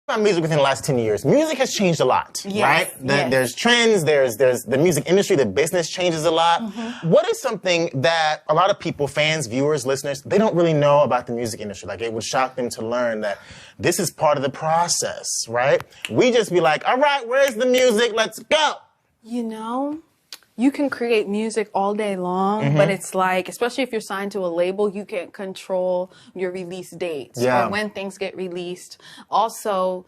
about music within the last 10 years, music has changed a lot, right? There's trends, there's the music industry, the business changes a lot. What is something that a lot of people, fans, viewers, listeners, they don't really know about the music industry? Like, it would shock them to learn that this is part of the process, right? We just be like, all right, where's the music? Let's go. You know, you can create music all day long, but it's like, especially if you're signed to a label, you can't control your release dates or when things get released. Also,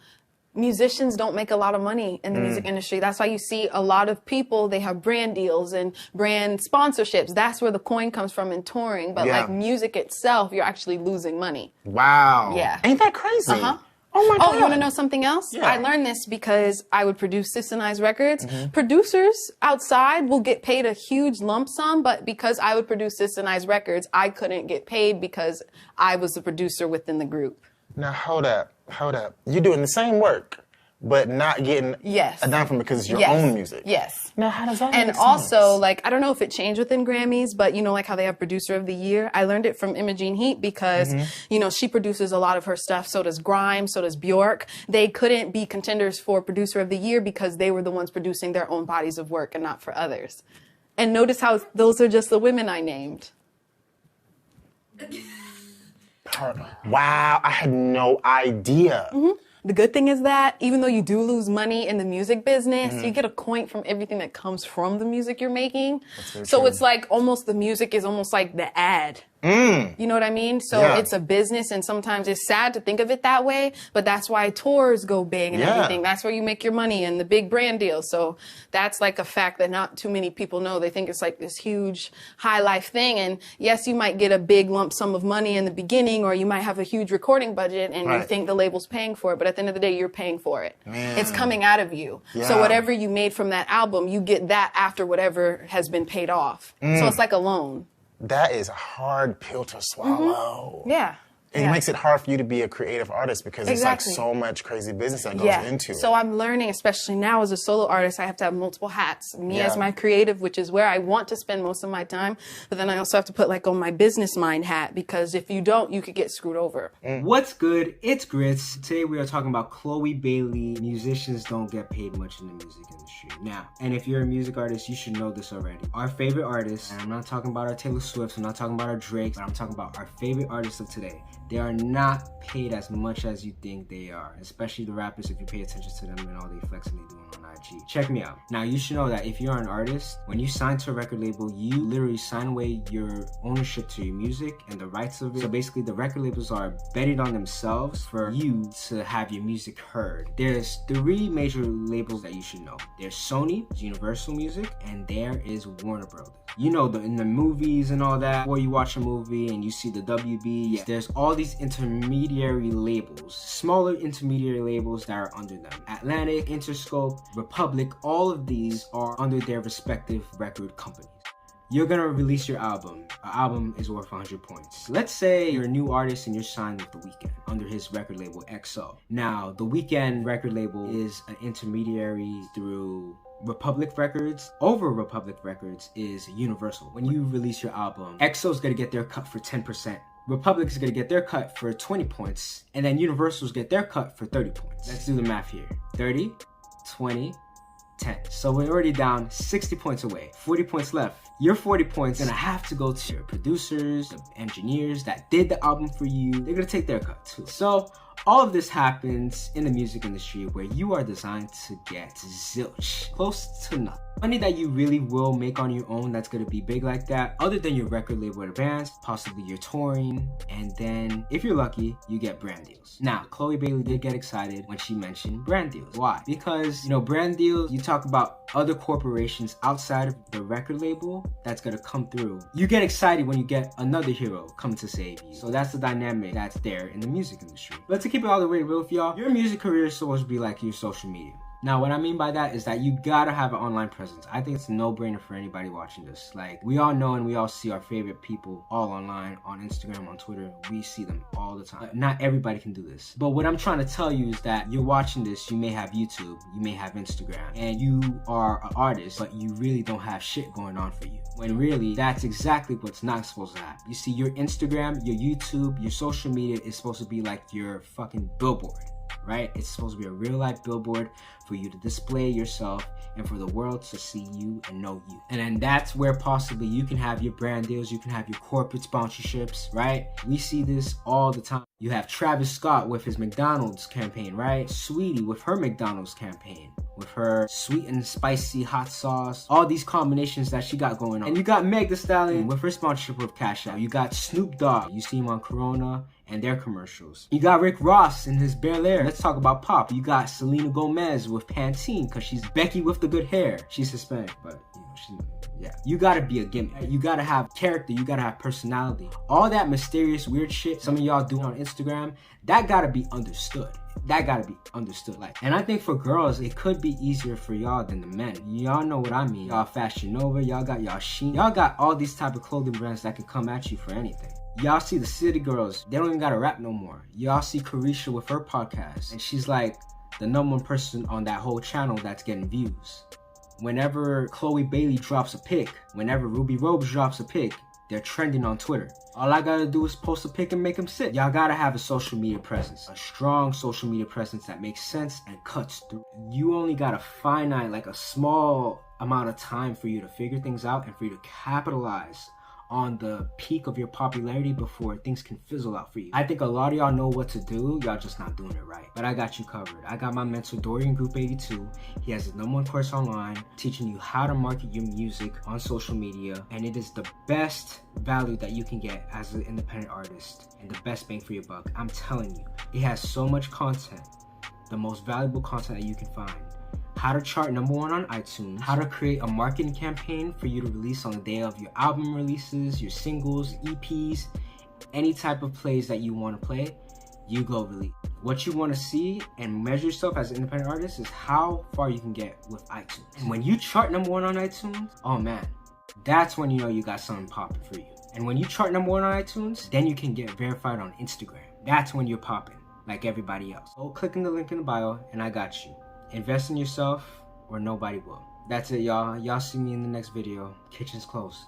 musicians don't make a lot of money in the music industry. That's why you see a lot of people, they have brand deals and brand sponsorships. That's where the coin comes from in touring. But like music itself, you're actually losing money. Wow. Yeah. Ain't that crazy? Oh my God. Oh, you want to know something else? Yeah. I learned this because I would produce Sis and I's records. Producers outside will get paid a huge lump sum, but because I would produce Sis and I's records, I couldn't get paid because I was the producer within the group. Now, hold up. You're doing the same work, but not getting a dime from it because it's your own music. Yes. Now, how does that make And sense? also, like, I don't know if it changed within Grammys, but you know, like how they have Producer of the Year. I learned it from Imogene Heap because, you know, she produces a lot of her stuff. So does Grimes, so does Bjork. They couldn't be contenders for Producer of the Year because they were the ones producing their own bodies of work and not for others. And notice how those are just the women I named. Wow, I had no idea. The good thing is that even though you do lose money in the music business, you get a coin from everything that comes from the music you're making. So it's like almost the music is almost like the ad. You know what I mean? So it's a business, and sometimes it's sad to think of it that way, but that's why tours go big and everything. That's where you make your money and the big brand deals. So that's like a fact that not too many people know. They think it's like this huge high life thing. And yes, you might get a big lump sum of money in the beginning, or you might have a huge recording budget and you think the label's paying for it, but at the end of the day, you're paying for it. It's coming out of you. So whatever you made from that album, you get that after whatever has been paid off. So it's like a loan. That is a hard pill to swallow. Yeah. It makes it hard for you to be a creative artist because it's like so much crazy business that goes into it. So I'm learning, especially now as a solo artist, I have to have multiple hats. Me as my creative, which is where I want to spend most of my time, but then I also have to put like on my business mind hat, because if you don't, you could get screwed over. What's good? It's Grits. Today we are talking about Chloe Bailey. Musicians don't get paid much in the music industry. Now, and if you're a music artist, you should know this already. Our favorite artists, and I'm not talking about our Taylor Swifts, I'm not talking about our Drakes, but I'm talking about our favorite artists of today. They are not paid as much as you think they are, especially the rappers if you pay attention to them and all the flexing they doing on IG. Check me out. Now, you should know that if you're an artist, when you sign to a record label, you literally sign away your ownership to your music and the rights of it. So basically, the record labels are betting on themselves for you to have your music heard. There's 3 major labels that you should know. There's Sony, Universal Music, and there is Warner Brothers. You know, in the movies and all that, before you watch a movie and you see the WB, there's all these intermediary labels, smaller intermediary labels that are under them. Atlantic, Interscope, Republic, all of these are under their respective record companies. You're gonna release your album. An album is worth 100 points. Let's say you're a new artist and you're signed with The Weeknd under his record label XO. Now, The Weeknd record label is an intermediary through Republic Records. Over Republic Records is Universal. When you release your album, XO's gonna get their cut for 10%. Republic's gonna get their cut for 20 points, and then Universal's get their cut for 30 points. Let's do the math here. 30, 20, 10. So we're already down 60 points away. 40 points left. Your 40 points gonna have to go to your producers, the engineers that did the album for you. They're gonna take their cut too. So all of this happens in the music industry where you are designed to get zilch, close to nothing. Money that you really will make on your own that's gonna be big like that, other than your record label advance, possibly your touring, and then if you're lucky, you get brand deals. Now, Chloe Bailey did get excited when she mentioned brand deals. Why? Because, you know, brand deals, you talk about other corporations outside of the record label that's gonna come through. You get excited when you get another hero come to save you. So that's the dynamic that's there in the music industry. But to keep it all the way real with y'all, your music career is supposed to be like your social media. Now, what I mean by that is that you gotta have an online presence. I think it's a no-brainer for anybody watching this. Like, we all know and we all see our favorite people all online, on Instagram, on Twitter. We see them all the time. Not everybody can do this. But what I'm trying to tell you is that you're watching this, you may have YouTube, you may have Instagram, and you are an artist, but you really don't have shit going on for you. When really, that's exactly what's not supposed to happen. You see, your Instagram, your YouTube, your social media is supposed to be like your fucking billboard. right? It's supposed to be a real life billboard for you to display yourself and for the world to see you and know you. And then that's where possibly you can have your brand deals, you can have your corporate sponsorships, right? We see this all the time. You have Travis Scott with his McDonald's campaign, right? Sweetie with her McDonald's campaign, with her sweet and spicy hot sauce, all these combinations that she got going on. And you got Meg Thee Stallion with her sponsorship with Cash App. You got Snoop Dogg, you see him on Corona and their commercials. You got Rick Ross in his Bel Air. Let's talk about pop. You got Selena Gomez with Pantene, because she's Becky with the good hair. She's Hispanic, but yeah. You gotta be a gimmick. You gotta have character. You gotta have personality. All that mysterious, weird shit some of y'all do on Instagram, that gotta be understood. That gotta be understood. And I think for girls, it could be easier for y'all than the men. Y'all know what I mean. Y'all Fashion Nova, y'all got y'all Shein. Y'all got all these type of clothing brands that can come at you for anything. Y'all see the City Girls, they don't even gotta rap no more. Y'all see Carisha with her podcast, and she's like the #1 person on that whole channel that's getting views. Whenever Chloe Bailey drops a pic, whenever Ruby Rose drops a pic, they're trending on Twitter. All I gotta do is post a pic and make them sick. Y'all gotta have a social media presence, a strong social media presence that makes sense and cuts through. You only got a finite, like a small amount of time for you to figure things out and for you to capitalize on the peak of your popularity before things can fizzle out for you. I think a lot of y'all know what to do, y'all just not doing it right. But I got you covered. I got my mentor Dorian Group 82. He has his #1 course online teaching you how to market your music on social media, and it is the best value that you can get as an independent artist and the best bang for your buck. I'm telling you, it has so much content, the most valuable content that you can find. How to chart #1 on iTunes, how to create a marketing campaign for you to release on the day of your album releases, your singles, EPs, any type of plays that you want to play, you go release. What you want to see and measure yourself as an independent artist is how far you can get with iTunes. And when you chart #1 on iTunes, oh man, that's when you know you got something popping for you. And when you chart #1 on iTunes, then you can get verified on Instagram. That's when you're popping, like everybody else. So click in the link in the bio and I got you. Invest in yourself or nobody will. That's it, y'all. Y'all see me in the next video. Kitchen's closed.